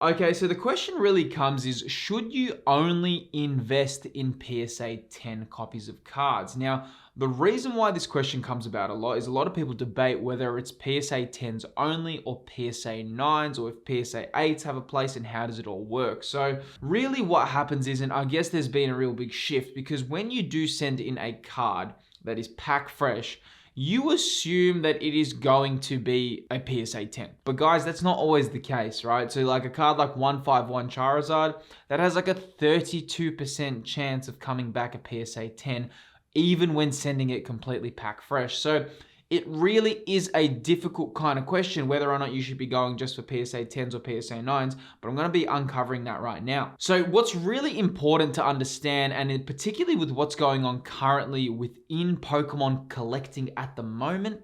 Okay, so the question really comes is, should you only invest in PSA 10 copies of cards? Now, the reason why this question comes about a lot is a lot of people debate whether it's PSA 10s only or PSA 9s, or if PSA 8s have a place and how does it all work. So really what happens is, and I guess there's been a real big shift, because when you do send in a card that is pack fresh, you assume that it is going to be a PSA 10. But guys, that's not always the case, right? So like a card like 151 Charizard, that has like a 32% chance of coming back a PSA 10, even when sending it completely pack fresh. So it really is a difficult kind of question whether or not you should be going just for PSA 10s or PSA 9s, but I'm going to be uncovering that right now. So what's really important to understand, and particularly with what's going on currently within Pokemon collecting at the moment,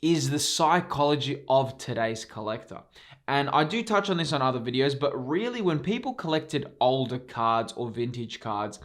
is the psychology of today's collector. And I do touch on this on other videos, but really when people collected older cards or vintage cards,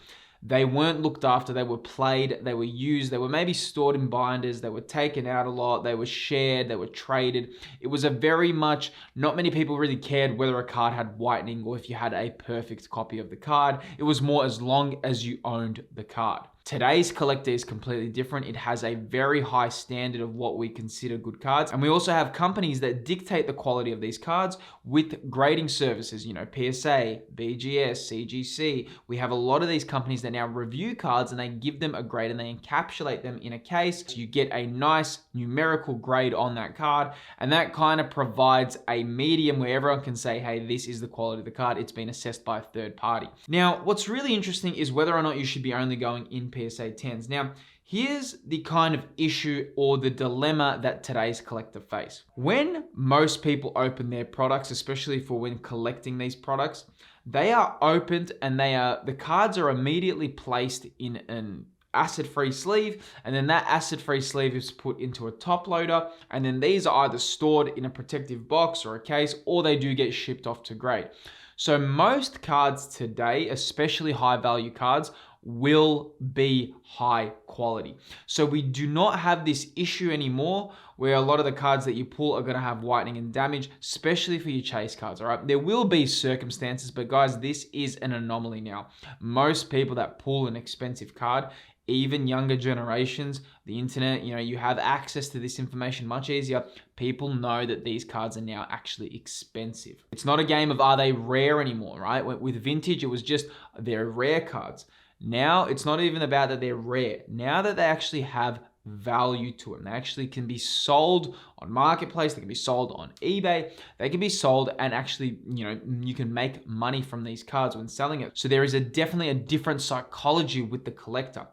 they weren't looked after, they were played, they were used, they were maybe stored in binders, they were taken out a lot, they were shared, they were traded. It was a very much, not many people really cared whether a card had whitening or if you had a perfect copy of the card. It was more as long as you owned the card. Today's collector is completely different. It has a very high standard of what we consider good cards. And we also have companies that dictate the quality of these cards with grading services, PSA, BGS, CGC. We have a lot of these companies that now review cards and they give them a grade and they encapsulate them in a case. So you get a nice numerical grade on that card. And that kind of provides a medium where everyone can say, hey, this is the quality of the card. It's been assessed by a third party. Now, what's really interesting is whether or not you should be only going in PSA 10s. Now, here's the kind of issue or the dilemma that today's collector face. When most people open their products, especially for when collecting these products, they are opened and the cards are immediately placed in an acid-free sleeve, and then that acid-free sleeve is put into a top loader, and then these are either stored in a protective box or a case, or they do get shipped off to grade. So most cards today, especially high value cards, will be high quality. So we do not have this issue anymore where a lot of the cards that you pull are going to have whitening and damage, especially for your chase cards, all right? There will be circumstances, but guys, this is an anomaly now. Most people that pull an expensive card, even younger generations, the internet, you have access to this information much easier. People know that these cards are now actually expensive. It's not a game of are they rare anymore, right? With vintage, it was just they're rare cards. Now, it's not even about that they're rare. Now that they actually have value to them, they actually can be sold on Marketplace, they can be sold on eBay, they can be sold and actually, you can make money from these cards when selling it. So there is definitely a different psychology with the collector.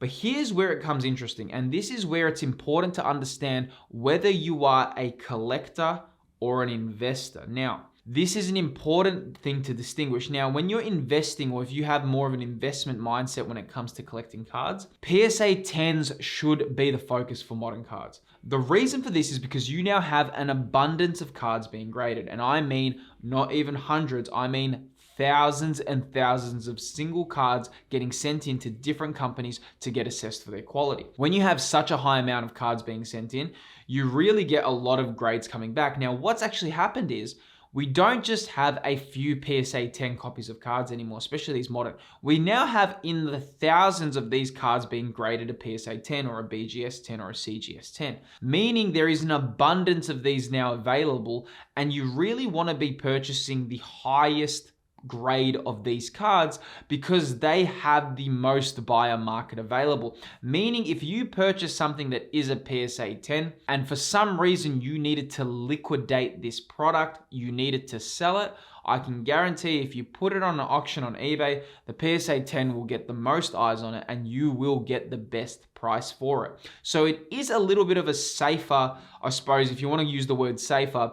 But here's where it comes interesting, and this is where it's important to understand whether you are a collector or an investor. Now, this is an important thing to distinguish. Now, when you're investing, or if you have more of an investment mindset when it comes to collecting cards, PSA 10s should be the focus for modern cards. The reason for this is because you now have an abundance of cards being graded. And I mean, not even hundreds, I mean thousands and thousands of single cards getting sent in to different companies to get assessed for their quality. When you have such a high amount of cards being sent in, you really get a lot of grades coming back. Now, what's actually happened is, we don't just have a few PSA 10 copies of cards anymore, especially these modern. We now have in the thousands of these cards being graded a PSA 10 or a BGS 10 or a CGS 10, meaning there is an abundance of these now available, and you really want to be purchasing the highest grade of these cards because they have the most buyer market available. Meaning if you purchase something that is a PSA 10 and for some reason you needed to liquidate this product, you needed to sell it, I can guarantee if you put it on an auction on eBay, the PSA 10 will get the most eyes on it and you will get the best price for it. So it is a little bit of a safer, I suppose, if you want to use the word safer,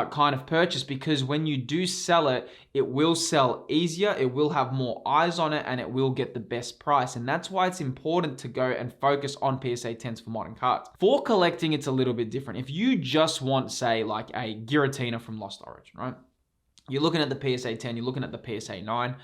kind of purchase, because when you do sell it, it will sell easier, it will have more eyes on it, and it will get the best price. And that's why it's important to go and focus on PSA 10s for modern cards. For collecting, it's a little bit different. If you just want, say, like a Giratina from Lost Origin, right? You're looking at the PSA 10, you're looking at the PSA 9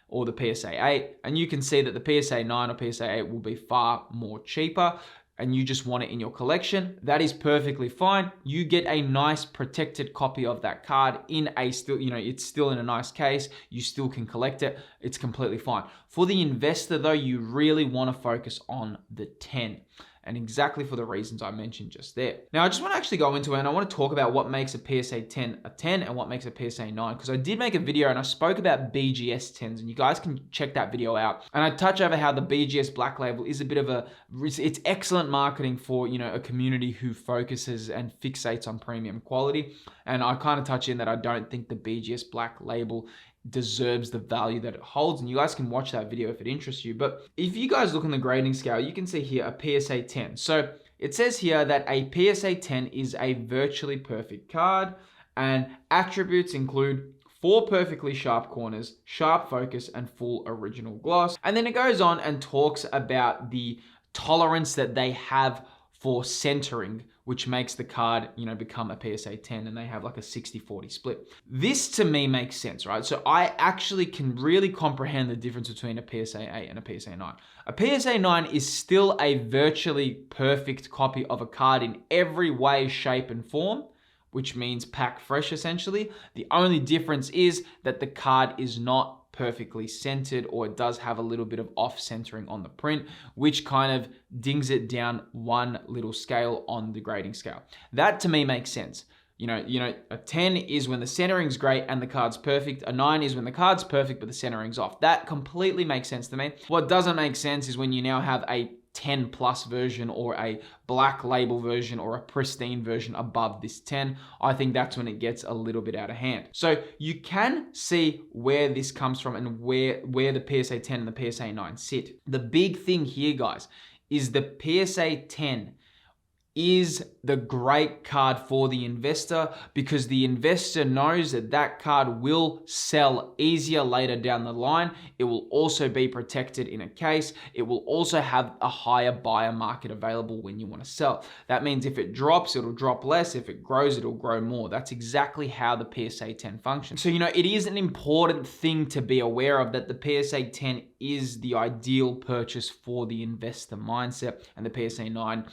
or the PSA 8, and you can see that the PSA 9 or PSA 8 will be far more cheaper. and you just want it in your collection, that is perfectly fine. You get a nice protected copy of that card in a still, it's still in a nice case. You still can collect it. It's completely fine. For the investor though, you really want to focus on the 10. And exactly for the reasons I mentioned just there. Now, I just want to actually go into it and I want to talk about what makes a PSA 10 a 10 and what makes a PSA 9, because I did make a video and I spoke about BGS 10s, and you guys can check that video out. And I touch over how the BGS Black Label is a bit of it's excellent marketing for, a community who focuses and fixates on premium quality. And I kind of touch in that I don't think the BGS Black Label deserves the value that it holds, and you guys can watch that video if it interests you. But if you guys look on the grading scale, you can see here a PSA 10. So it says here that a PSA 10 is a virtually perfect card, and attributes include 4 perfectly sharp corners, sharp focus, and full original gloss. And then it goes on and talks about the tolerance that they have for centering, which makes the card, become a PSA 10, and they have like a 60-40 split. This to me makes sense, right? So I actually can really comprehend the difference between a PSA 8 and a PSA 9. A PSA 9 is still a virtually perfect copy of a card in every way, shape, and form, which means pack fresh essentially. The only difference is that the card is not perfectly centered, or it does have a little bit of off centering on the print, which kind of dings it down one little scale on the grading scale. That to me makes sense. A 10 is when the centering's great and the card's perfect. A 9 is when the card's perfect but the centering's off. That completely makes sense to me. What doesn't make sense is when you now have a 10 plus version or a Black Label version or a pristine version above this 10. I think that's when it gets a little bit out of hand. So you can see where this comes from and where the PSA 10 and the PSA 9 sit. The big thing here, guys, is the PSA 10 is the great card for the investor, because the investor knows that that card will sell easier later down the line. It will also be protected in a case. It will also have a higher buyer market available when you want to sell. That means if it drops, it'll drop less. If it grows, it'll grow more. That's exactly how the PSA 10 functions. So, it is an important thing to be aware of, that the PSA 10 is the ideal purchase for the investor mindset, and the PSA 9,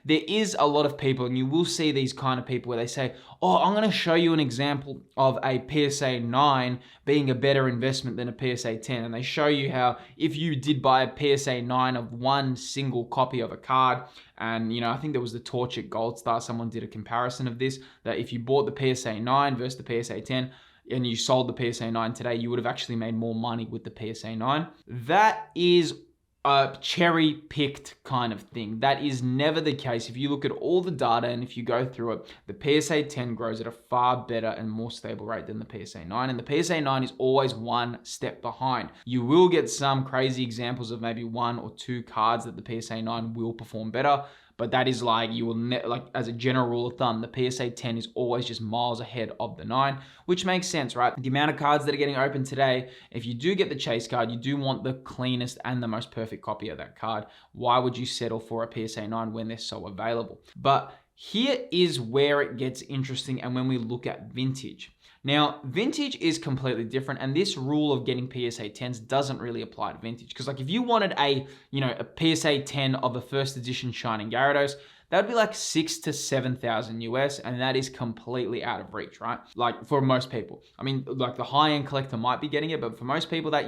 there is a lot of people, and you will see these kind of people where they say, oh, I'm going to show you an example of a PSA 9 being a better investment than a PSA 10. And they show you how if you did buy a PSA 9 of one single copy of a card, and I think there was the Torch at Gold Star, someone did a comparison of this, that if you bought the PSA 9 versus the PSA 10, and you sold the PSA 9 today, you would have actually made more money with the PSA 9. That is a cherry-picked kind of thing. That is never the case. If you look at all the data and if you go through it, the PSA 10 grows at a far better and more stable rate than the PSA 9, and the PSA 9 is always one step behind. You will get some crazy examples of maybe 1 or 2 cards that the PSA 9 will perform better, but that is like, as a general rule of thumb, the PSA 10 is always just miles ahead of the 9, which makes sense, right? The amount of cards that are getting opened today, if you do get the chase card, you do want the cleanest and the most perfect copy of that card. Why would you settle for a PSA 9 when they're so available? But here is where it gets interesting, and when we look at vintage. Now, vintage is completely different, and this rule of getting PSA 10s doesn't really apply to vintage. Because if you wanted a PSA 10 of a first edition Shining Gyarados, that would be like $6,000 to $7,000 US, and that is completely out of reach, right? Like for most people. I mean, like the high-end collector might be getting it, but for most people that,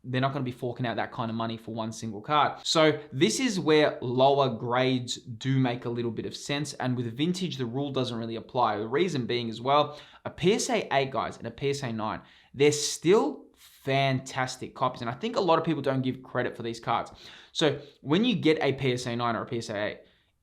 they're not going to be forking out that kind of money for one single card. So this is where lower grades do make a little bit of sense. And with vintage, the rule doesn't really apply. The reason being as well, a PSA 8, guys, and a PSA 9, they're still fantastic copies. And I think a lot of people don't give credit for these cards. So when you get a PSA 9 or a PSA 8,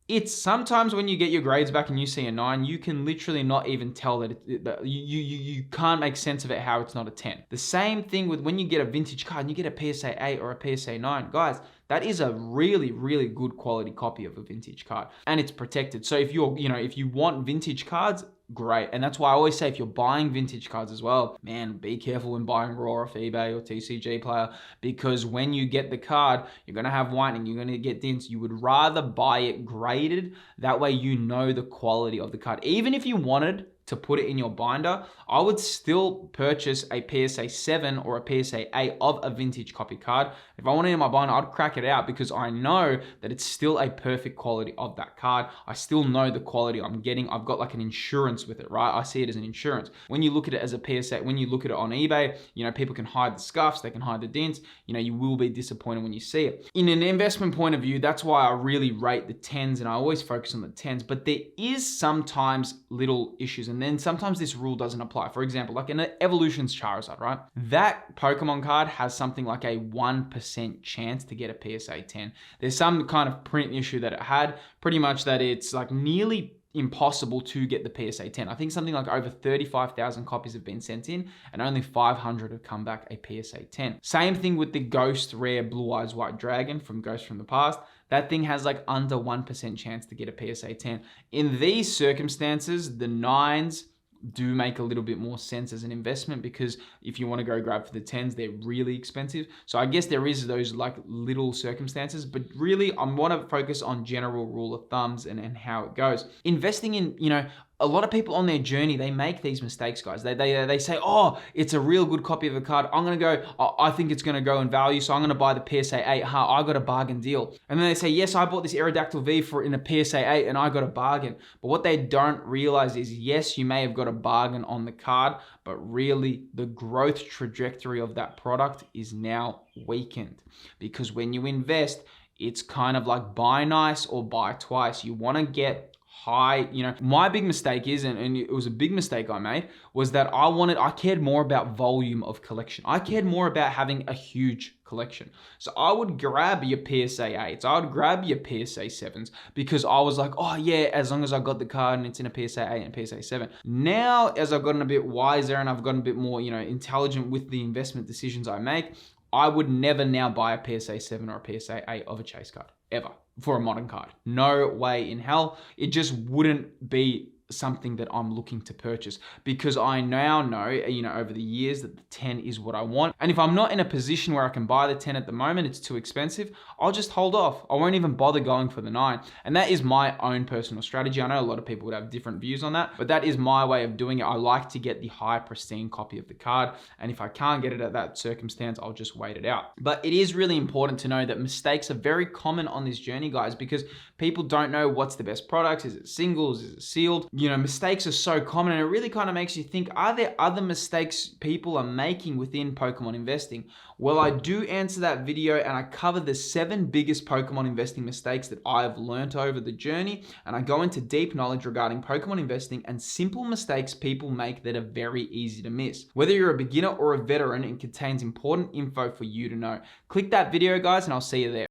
it's sometimes when you get your grades back and you see a 9, you can literally not even tell that you can't make sense of it how it's not a 10. The same thing with when you get a vintage card and you get a PSA 8 or a PSA 9. Guys, that is a really, really good quality copy of a vintage card, and it's protected. So if if you want vintage cards, great. And that's why I always say, if you're buying vintage cards as well, man, be careful when buying raw off eBay or TCG Player, because when you get the card, you're going to have whitening, you're going to get dints. You would rather buy it graded. That way you know the quality of the card. Even if you wanted to put it in your binder, I would still purchase a PSA 7 or a PSA 8 of a vintage copy card. If I want it in my binder, I'd crack it out because I know that it's still a perfect quality of that card. I still know the quality I'm getting. I've got like an insurance with it, right? I see it as an insurance. When you look at it as a PSA, when you look at it on eBay, people can hide the scuffs, they can hide the dents. You will be disappointed when you see it. In an investment point of view, that's why I really rate the 10s and I always focus on the 10s, but there is sometimes little issues and then sometimes this rule doesn't apply. For example, like in an Evolutions Charizard, right? That Pokemon card has something like a 1% chance to get a PSA 10. There's some kind of print issue that it had, pretty much that it's like nearly impossible to get the PSA 10. I think something like over 35,000 copies have been sent in and only 500 have come back a PSA 10. Same thing with the Ghost Rare Blue Eyes White Dragon from Ghost from the Past. That thing has like under 1% chance to get a PSA 10. In these circumstances, the 9s do make a little bit more sense as an investment because if you want to go grab for the 10s, they're really expensive. So I guess there is those like little circumstances, but really I want to focus on general rule of thumbs and how it goes. Investing in, a lot of people on their journey, they make these mistakes, guys. They say, oh, it's a real good copy of a card. I'm going to go, I think it's going to go in value, so I'm going to buy the PSA 8. I got a bargain deal. And then they say, yes, I bought this Aerodactyl V in a PSA 8 and I got a bargain. But what they don't realize is, yes, you may have got a bargain on the card, but really the growth trajectory of that product is now weakened. Because when you invest, it's kind of like buy nice or buy twice. You want to get high, my big mistake is, and it was a big mistake I made, was that I cared more about volume of collection. I cared more about having a huge collection. So I would grab your PSA 8s, I would grab your PSA 7s because I was like, oh yeah, as long as I got the card and it's in a PSA 8 and PSA 7. Now, as I've gotten a bit wiser and I've gotten a bit more, intelligent with the investment decisions I make, I would never now buy a PSA 7 or a PSA 8 of a chase card, ever, for a modern card. No way in hell. It just wouldn't be something that I'm looking to purchase because I now know, over the years that the 10 is what I want. And if I'm not in a position where I can buy the 10 at the moment, it's too expensive, I'll just hold off. I won't even bother going for the 9. And that is my own personal strategy. I know a lot of people would have different views on that, but that is my way of doing it. I like to get the high pristine copy of the card. And if I can't get it at that circumstance, I'll just wait it out. But it is really important to know that mistakes are very common on this journey, guys, because people don't know what's the best products. Is it singles? Is it sealed? Mistakes are so common and it really kind of makes you think, are there other mistakes people are making within Pokemon investing? Well, I do answer that video and I cover the 7 biggest Pokemon investing mistakes that I've learned over the journey. And I go into deep knowledge regarding Pokemon investing and simple mistakes people make that are very easy to miss. Whether you're a beginner or a veteran, it contains important info for you to know. Click that video, guys, and I'll see you there.